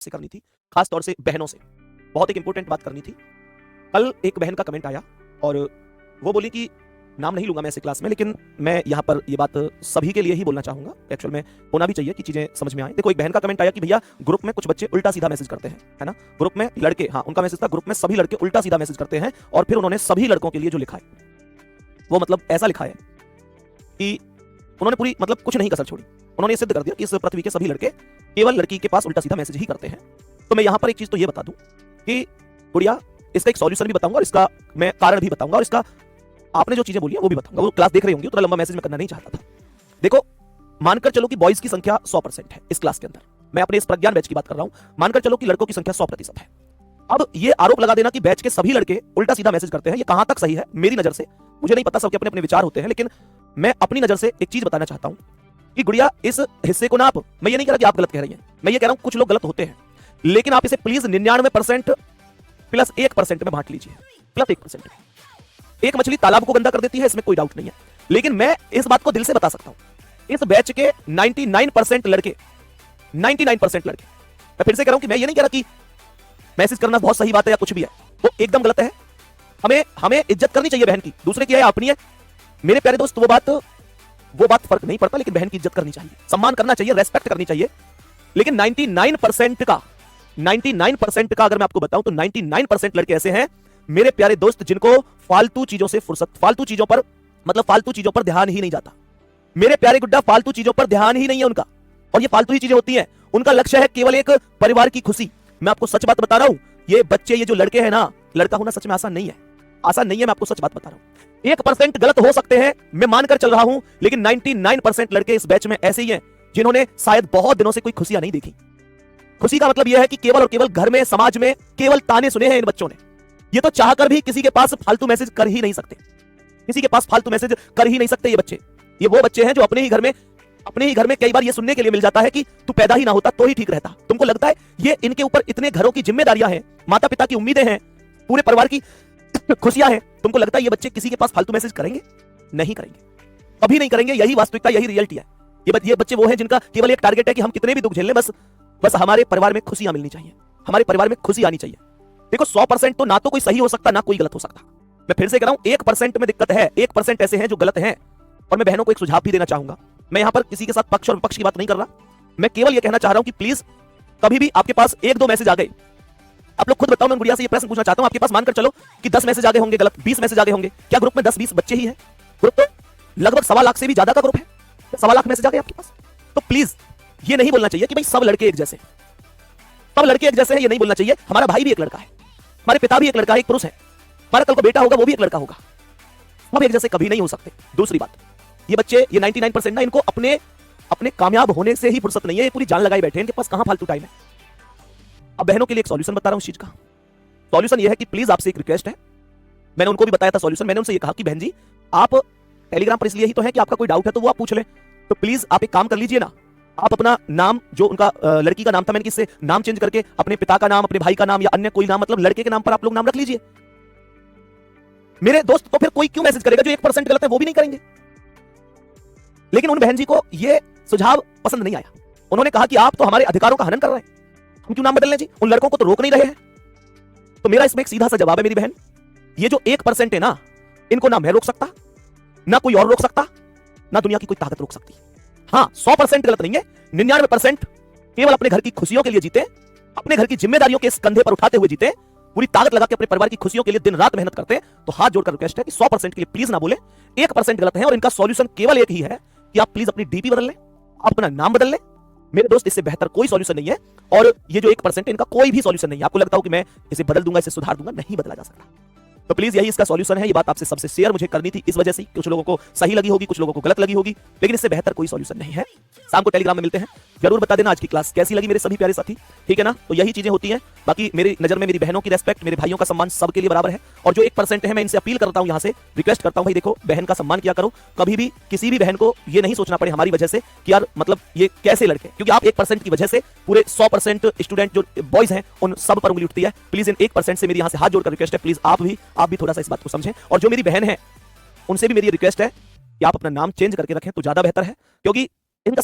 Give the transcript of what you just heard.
से करनी थी, खास तौर से बहनों से बहुत एक इंपॉर्टेंट बात करनी थी। कल एक बहन का कमेंट आया और वो बोली कि नाम नहीं लूंगा मैं ऐसे क्लास में, लेकिन मैं यहाँ पर ये बात सभी के लिए ही बोलना चाहूंगा। एक्चुअल में होना भी चाहिए कि चीजें समझ में आए। देखो, एक बहन का कमेंट आया कि भैया ग्रुप में कुछ बच्चे उल्टा सीधा मैसेज करते हैं, है ना। ग्रुप में लड़के, हाँ उनका मैसेज था, ग्रुप में सभी लड़के उल्टा सीधा मैसेज करते हैं। और फिर उन्होंने सभी लड़कों के लिए जो लिखा है वो मतलब ऐसा लिखा है कि उन्होंने पूरी मतलब कुछ नहीं कसर छोड़ी। उन्होंने सिद्ध कर दिया कि इस पृथ्वी के सभी लड़के केवल लड़की के पास उल्टा सीधा मैसेज ही करते हैं। तो मैं यहां पर एक चीज तो ये बता दूं कि गुड़िया, इसका एक सॉल्यूशन भी बताऊंगा और इसका मैं कारण भी बताऊंगा और इसका आपने जो चीजें बोली है वो भी बताऊंगा। वो क्लास देख रही होंगी, तो लंबा मैसेज में करना नहीं चाहता था। देखो, मानकर चलो कि बॉयज की संख्या 100% है इस क्लास के अंदर। मैं अपने इस प्रज्ञान बैच की बात कर रहा हूं। मानकर चलो कि लड़कों की संख्या 100% है। अब ये आरोप लगा देना कि बैच के सभी लड़के उल्टा सीधा मैसेज करते हैं, ये कहां तक सही है मेरी नजर से मुझे नहीं पता, सबके अपने अपने विचार होते हैं, लेकिन मैं अपनी नजर से एक चीज बताना चाहता हूं कि गुड़िया, इस हिस्से को ना आप, मैं ये नहीं कह रहा कि आप गलत कह रही हैं, मैं ये कह रहा हूं कुछ लोग गलत होते हैं, लेकिन आप इसे प्लीज 99% प्लस 1% में बांट लीजिए। प्लस 1%। एक मछली तालाब को गंदा कर देती है, इसमें कोई डाउट नहीं है, लेकिन मैं इस बात को दिल से बता सकता हूं, इस बैच के 99% लड़के, 99% लड़के, मैं फिर से कह रहा हूं कि मैं ये नहीं कह रहा कि मैसेज करना बहुत सही बात है या कुछ भी है, वो एकदम गलत है। हमें इज्जत करनी चाहिए बहन की, दूसरे की है अपनी है। मेरे प्यारे दोस्त, वो बात फर्क नहीं पड़ता, लेकिन बहन की इज्जत करनी चाहिए, सम्मान करना चाहिए, रेस्पेक्ट करनी चाहिए। लेकिन 99% का अगर मैं आपको बताऊं तो 99% लड़के ऐसे हैं मेरे प्यारे दोस्त जिनको फालतू चीजों से फुर्सत, फालतू चीजों पर ध्यान ही नहीं जाता। मेरे प्यारे गुड्डा, फालतू चीजों पर ध्यान ही नहीं है उनका, और ये फालतू ही चीजें होती हैं। उनका लक्ष्य है केवल एक परिवार की खुशी। मैं आपको सच बात बता रहा हूं, ये बच्चे, ये जो लड़के हैं ना, लड़का होना सच में आसान नहीं है, आसान नहीं है। मैं आपको सच बात बता रहा हूं। 1% गलत हो सकते हैं, मैं मानकर चल रहा हूं, लेकिन 99% लड़के इस बैच में ऐसे ही हैं जिन्होंने शायद बहुत दिनों से कोई खुशियां नहीं देखी। खुशी का मतलब यह है कि केवल और केवल घर में, समाज में केवल ताने सुने हैं इन बच्चों ने। ये तो चाहकर भी किसी के पास फालतू मैसेज कर ही नहीं सकते, किसी के पास फालतू मैसेज कर ही नहीं सकते। ये बच्चे, ये वो बच्चे हैं जो अपने ही घर में कई बार ये सुनने के लिए मिल जाता है कि तू पैदा ही ना होता तो ही ठीक रहता। तुमको लगता है ये इनके ऊपर इतने घरों की जिम्मेदारियां हैं, माता पिता की उम्मीदें हैं, पूरे परिवार की खुशियां हैं, तुमको लगता है ये बच्चे किसी के पास फालतू मैसेज करेंगे? नहीं करेंगे, कभी नहीं करेंगे। यही वास्तविकता, यही रियलिटी है। ये बच्चे वो हैं जिनका केवल एक टारगेट है कि हम कितने भी दुख झेल लें, बस हमारे परिवार में खुशियां मिलनी चाहिए, हमारे परिवार में खुशी आनी चाहिए। देखो, 100% तो ना तो कोई सही हो सकता ना कोई गलत हो सकता। मैं फिर से कह रहा हूं, 1% में दिक्कत है, 1% ऐसे हैं जो गलत हैं। और मैं बहनों को एक सुझाव भी देना चाहूंगा। मैं यहां पर किसी के साथ पक्ष और विपक्ष की बात नहीं कर रहा, मैं केवल यह कहना चाह रहा हूं कि प्लीज कभी भी आपके पास 1-2 मैसेज आ गए, आप लोग खुद बताओ। मैं गुड़िया से ये प्रश्न पूछना चाहता हूं, आपके पास मानकर चलो कि 10 मैसेज आ गए होंगे गलत, 20 मैसेज आ गए होंगे, क्या ग्रुप में 10-20 बच्चे ही हैं? ग्रुप तो लगभग 1.25 लाख से भी ज्यादा का ग्रुप है, 1.25 लाख मैसेज आ गए आपके पास। तो प्लीज ये नहीं बोलना चाहिए कि भाई सब लड़के एक जैसे, सब लड़के एक जैसे हैं, ये नहीं बोलना चाहिए। हमारा भाई भी एक लड़का है, हमारे पिता भी एक लड़का है, एक पुरुष है, हमारा कल को बेटा होगा वो भी एक लड़का होगा, सब एक जैसे कभी नहीं हो सकते। दूसरी बात, ये बच्चे, ये 99% ना, इनको अपने कामयाब होने से ही फुर्सत नहीं है, ये पूरी जान लगाई बैठे हैं, इनके पास कहां फालतू टाइम है। अब बहनों के लिए एक सॉल्यूशन बता रहा हूं इस चीज का। सॉल्यूशन ये है कि प्लीज आपसे एक रिक्वेस्ट है, मैंने उनको भी बताया था सॉल्यूशन। मैंने उनसे ये कहा कि बहन जी, आप टेलीग्राम पर इसलिए ही तो है कि आपका कोई डाउट है तो वो आप पूछ लें, तो प्लीज आप एक काम कर लीजिए ना, आप अपना नाम, जो उनका लड़की का नाम था, मैंने किससे नाम चेंज करके अपने पिता का नाम, अपने भाई का नाम या अन्य कोई नाम, मतलब लड़के के नाम पर आप लोग नाम रख लीजिए। मेरे दोस्त, तो फिर कोई क्यों मैसेज करेगा जो 1% गलत है, वो भी नहीं करेंगे। लेकिन उन बहन जी को ये सुझाव पसंद नहीं आया। उन्होंने कहा कि आप तो हमारे अधिकारों का हनन कर रहे हैं, हम क्यों नाम बदलने जी, उन लड़कों को तो रोक नहीं रहे हैं। तो मेरा इसमें एक सीधा सा जवाब है मेरी बहन, ये जो 1% है ना, इनको ना मैं रोक सकता, ना कोई और रोक सकता, ना दुनिया की कोई ताकत रोक सकती। हाँ, 100% गलत नहीं है, 99% केवल अपने घर की खुशियों के लिए जीते, अपने घर की जिम्मेदारियों के इस कंधे पर उठाते हुए जीते, पूरी ताकत लगा के अपने परिवार की खुशियों के लिए दिन रात मेहनत करते हैं। तो हाथ जोड़कर रिक्वेस्ट है कि 100% के लिए प्लीज ना बोले, 1% गलत है, और इनका सॉल्यूशन केवल एक ही है कि आप प्लीज अपनी डीपी बदल लें, अपना नाम बदल लें। मेरे दोस्त, इससे बेहतर कोई सॉल्यूशन नहीं है। और ये जो 1% है, इनका कोई भी सॉल्यूशन नहीं है। आपको लगता हो कि मैं इसे बदल दूंगा, इसे सुधार दूंगा, नहीं बदला जा सकता। तो प्लीज यही इसका सॉल्यूशन है। ये बात आपसे सबसे शेयर मुझे करनी थी, इस वजह से कुछ लोगों को सही लगी होगी, कुछ लोगों को गलत लगी होगी, लेकिन इससे बेहतर कोई सॉल्यूशन नहीं है। शाम को टेलीग्राम में मिलते हैं, जरूर बता देना आज की क्लास कैसी लगी मेरे सभी प्यारे साथी, ठीक है ना। तो यही चीजें होती हैं। बाकी मेरी नजर में मेरी बहनों की रेस्पेक्ट, मेरे भाइयों का सम्मान सबके लिए बराबर है। और जो 1% है, मैं इनसे अपील करता हूं, यहां से रिक्वेस्ट करता हूं, भाई देखो, बहन का सम्मान किया करो। कभी भी किसी भी बहन को ये नहीं सोचना पड़े हमारी वजह से कि यार मतलब ये कैसे लड़के, क्योंकि आप 1% की वजह से पूरे 100% स्टूडेंट जो बॉयज हैं उन सब पर उंगली उठती है। प्लीज इन 1% से मेरी यहां से हाथ जोड़कर रिक्वेस्ट है, प्लीज आप भी थोड़ा सा इस बात को समझें। और जो मेरी बहन है उनसे भी मेरी रिक्वेस्ट है कि आप अपना नाम चेंज करके रखें तो ज्यादा बेहतर है, क्योंकि इनका